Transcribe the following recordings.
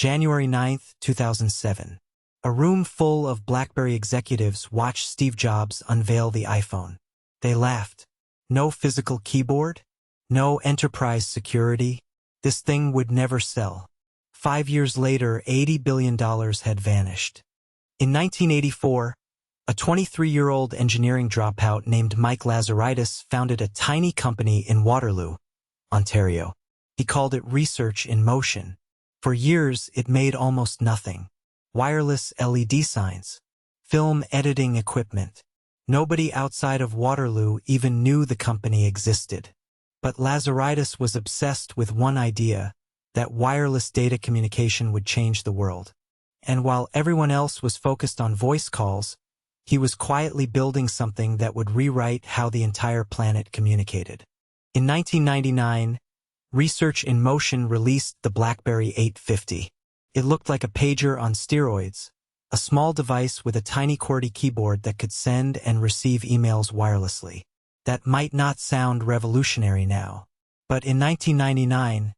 January 9, 2007. A room full of BlackBerry executives watched Steve Jobs unveil the iPhone. They laughed. No physical keyboard? No enterprise security? This thing would never sell. 5 years later, $80 billion had vanished. In 1984, a 23-year-old engineering dropout named Mike Lazaridis founded a tiny company in Waterloo, Ontario. He called it Research in Motion. For years, it made almost nothing. Wireless LED signs, film editing equipment. Nobody outside of Waterloo even knew the company existed. But Lazaridis was obsessed with one idea, that wireless data communication would change the world. And while everyone else was focused on voice calls, he was quietly building something that would rewrite how the entire planet communicated. In 1999, Research in Motion released the BlackBerry 850. It looked like a pager on steroids, a small device with a tiny QWERTY keyboard that could send and receive emails wirelessly. That might not sound revolutionary now, but in 1999,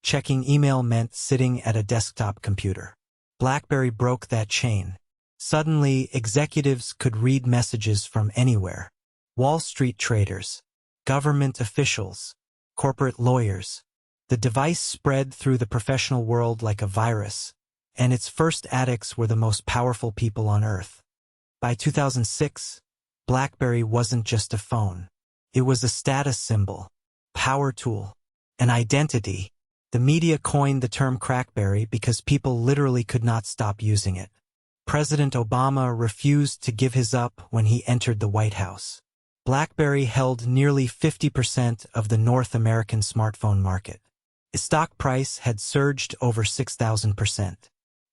checking email meant sitting at a desktop computer. BlackBerry broke that chain. Suddenly, executives could read messages from anywhere. Wall Street traders, government officials, corporate lawyers. The device spread through the professional world like a virus, and its first addicts were the most powerful people on Earth. By 2006, BlackBerry wasn't just a phone. It was a status symbol, power tool, an identity. The media coined the term crackberry because people literally could not stop using it. President Obama refused to give his up when he entered the White House. BlackBerry held nearly 50% of the North American smartphone market. Its stock price had surged over 6,000%.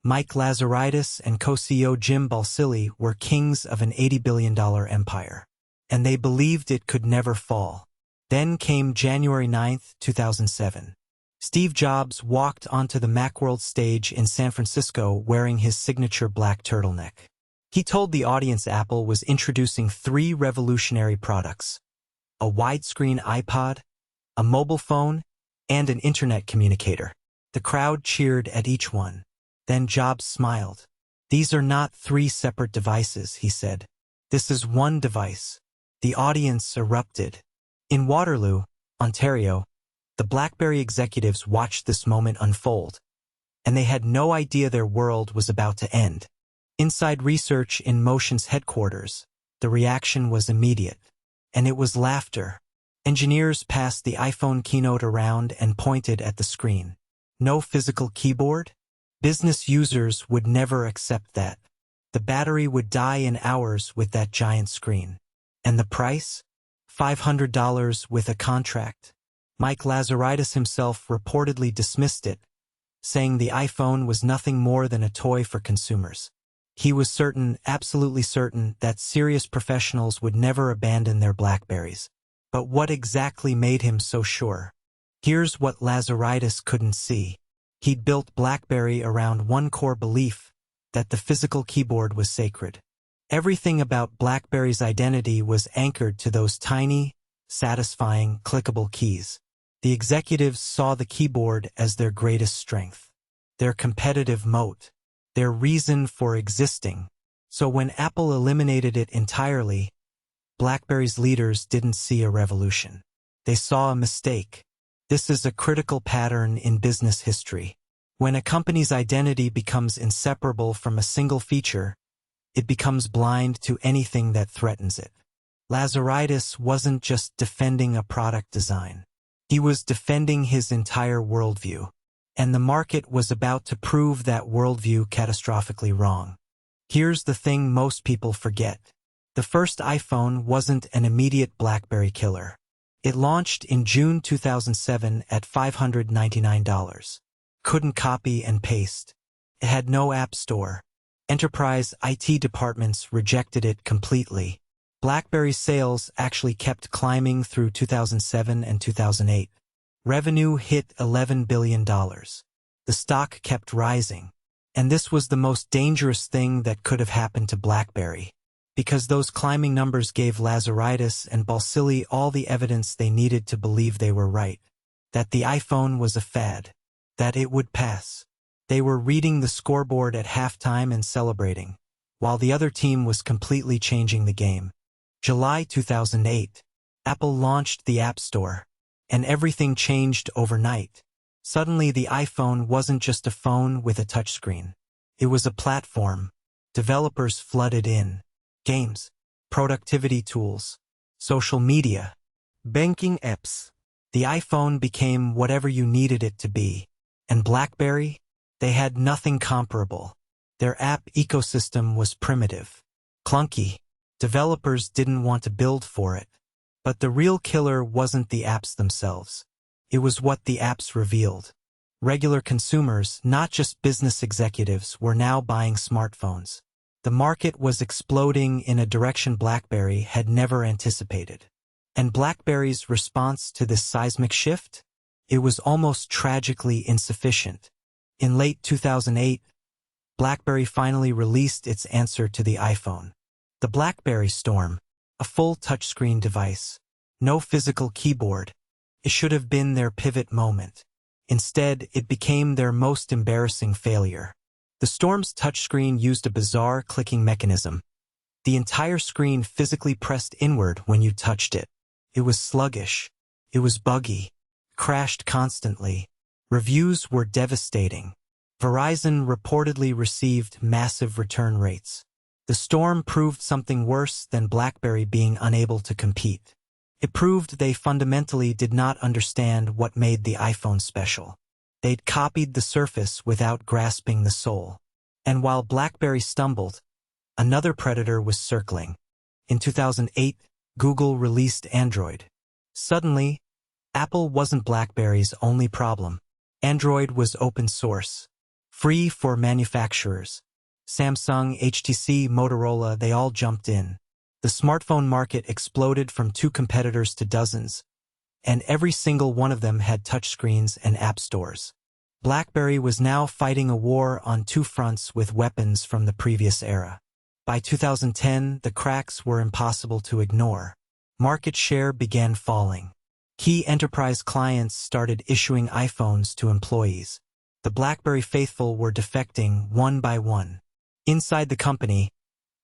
Mike Lazaridis and co-CEO Jim Balsillie were kings of an $80 billion empire, and they believed it could never fall. Then came January 9, 2007. Steve Jobs walked onto the Macworld stage in San Francisco wearing his signature black turtleneck. He told the audience Apple was introducing 3 revolutionary products: a widescreen iPod, a mobile phone, and an internet communicator. The crowd cheered at each one. Then Jobs smiled. "These are not 3 separate devices," he said. "This is one device." The audience erupted. In Waterloo, Ontario, the BlackBerry executives watched this moment unfold, and they had no idea their world was about to end. Inside Research in Motion's headquarters, the reaction was immediate, and it was laughter. Engineers passed the iPhone keynote around and pointed at the screen. No physical keyboard? Business users would never accept that. The battery would die in hours with that giant screen. And the price? $500 with a contract. Mike Lazaridis himself reportedly dismissed it, saying the iPhone was nothing more than a toy for consumers. He was certain, absolutely certain, that serious professionals would never abandon their BlackBerries. But what exactly made him so sure? Here's what Lazaridis couldn't see. He'd built BlackBerry around one core belief, that the physical keyboard was sacred. Everything about BlackBerry's identity was anchored to those tiny, satisfying, clickable keys. The executives saw the keyboard as their greatest strength, their competitive moat, their reason for existing. So when Apple eliminated it entirely, BlackBerry's leaders didn't see a revolution. They saw a mistake. This is a critical pattern in business history. When a company's identity becomes inseparable from a single feature, it becomes blind to anything that threatens it. Lazaridis wasn't just defending a product design. He was defending his entire worldview. And the market was about to prove that worldview catastrophically wrong. Here's the thing most people forget. The first iPhone wasn't an immediate BlackBerry killer. It launched in June 2007 at $599. Couldn't copy and paste. It had no app store. Enterprise IT departments rejected it completely. BlackBerry's sales actually kept climbing through 2007 and 2008. Revenue hit $11 billion. The stock kept rising. And this was the most dangerous thing that could have happened to BlackBerry, because those climbing numbers gave Lazaridis and Balsillie all the evidence they needed to believe they were right, that the iPhone was a fad, that it would pass. They were reading the scoreboard at halftime and celebrating, while the other team was completely changing the game. July 2008. Apple launched the App Store, and everything changed overnight. Suddenly the iPhone wasn't just a phone with a touchscreen. It was a platform. Developers flooded in. Games, productivity tools, social media, banking apps. The iPhone became whatever you needed it to be. And BlackBerry? They had nothing comparable. Their app ecosystem was primitive, clunky. Developers didn't want to build for it. But the real killer wasn't the apps themselves. It was what the apps revealed. Regular consumers, not just business executives, were now buying smartphones. The market was exploding in a direction BlackBerry had never anticipated. And BlackBerry's response to this seismic shift? It was almost tragically insufficient. In late 2008, BlackBerry finally released its answer to the iPhone. The BlackBerry Storm, a full touchscreen device. No physical keyboard. It should have been their pivot moment. Instead, it became their most embarrassing failure. The Storm's touchscreen used a bizarre clicking mechanism. The entire screen physically pressed inward when you touched it. It was sluggish. It was buggy. Crashed constantly. Reviews were devastating. Verizon reportedly received massive return rates. The Storm proved something worse than BlackBerry being unable to compete. It proved they fundamentally did not understand what made the iPhone special. They'd copied the surface without grasping the soul. And while BlackBerry stumbled, another predator was circling. In 2008, Google released Android. Suddenly, Apple wasn't BlackBerry's only problem. Android was open source, free for manufacturers. Samsung, HTC, Motorola, they all jumped in. The smartphone market exploded from 2 competitors to dozens, and every single one of them had touchscreens and app stores. BlackBerry was now fighting a war on 2 fronts with weapons from the previous era. By 2010, the cracks were impossible to ignore. Market share began falling. Key enterprise clients started issuing iPhones to employees. The BlackBerry faithful were defecting one by one. Inside the company,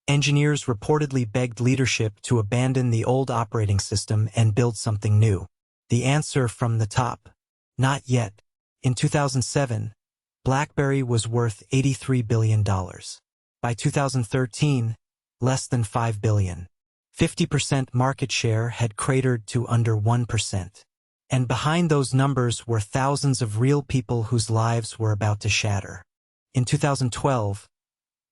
engineers reportedly begged leadership to abandon the old operating system and build something new. The answer from the top: not yet. In 2007, BlackBerry was worth $83 billion. By 2013, less than $5 billion. 50% market share had cratered to under 1%. And behind those numbers were thousands of real people whose lives were about to shatter. In 2012,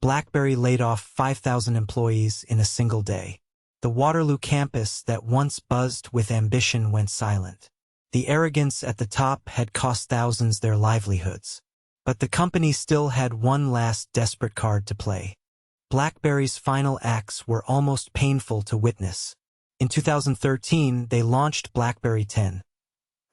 BlackBerry laid off 5,000 employees in a single day. The Waterloo campus that once buzzed with ambition went silent. The arrogance at the top had cost thousands their livelihoods. But the company still had one last desperate card to play. BlackBerry's final acts were almost painful to witness. In 2013, they launched BlackBerry 10,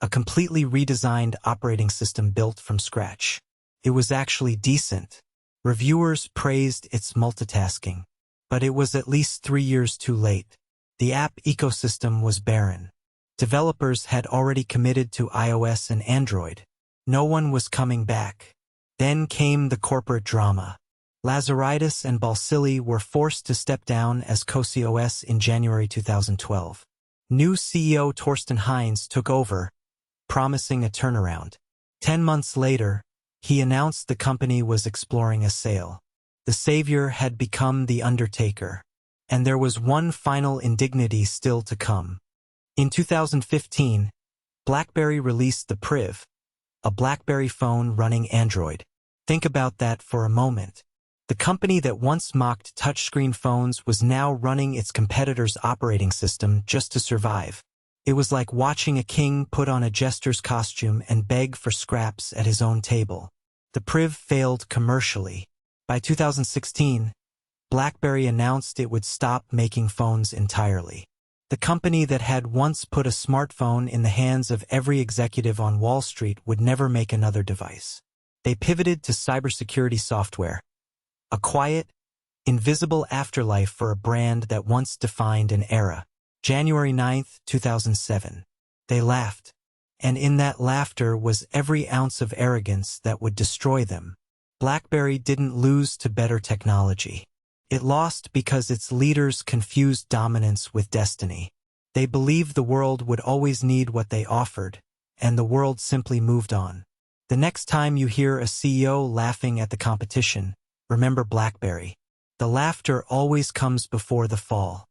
a completely redesigned operating system built from scratch. It was actually decent. Reviewers praised its multitasking. But it was at least 3 years too late. The app ecosystem was barren. Developers had already committed to iOS and Android. No one was coming back. Then came the corporate drama. Lazaridis and Balsillie were forced to step down as co-CEOs in January 2012. New CEO Torsten Heinz took over, promising a turnaround. 10 months later, he announced the company was exploring a sale. The savior had become the undertaker. And there was one final indignity still to come. In 2015, BlackBerry released the Priv, a BlackBerry phone running Android. Think about that for a moment. The company that once mocked touchscreen phones was now running its competitor's operating system just to survive. It was like watching a king put on a jester's costume and beg for scraps at his own table. The Priv failed commercially. By 2016, BlackBerry announced it would stop making phones entirely. The company that had once put a smartphone in the hands of every executive on Wall Street would never make another device. They pivoted to cybersecurity software, a quiet, invisible afterlife for a brand that once defined an era. January 9, 2007. They laughed. And in that laughter was every ounce of arrogance that would destroy them. BlackBerry didn't lose to better technology. It lost because its leaders confused dominance with destiny. They believed the world would always need what they offered, and the world simply moved on. The next time you hear a CEO laughing at the competition, remember BlackBerry. The laughter always comes before the fall.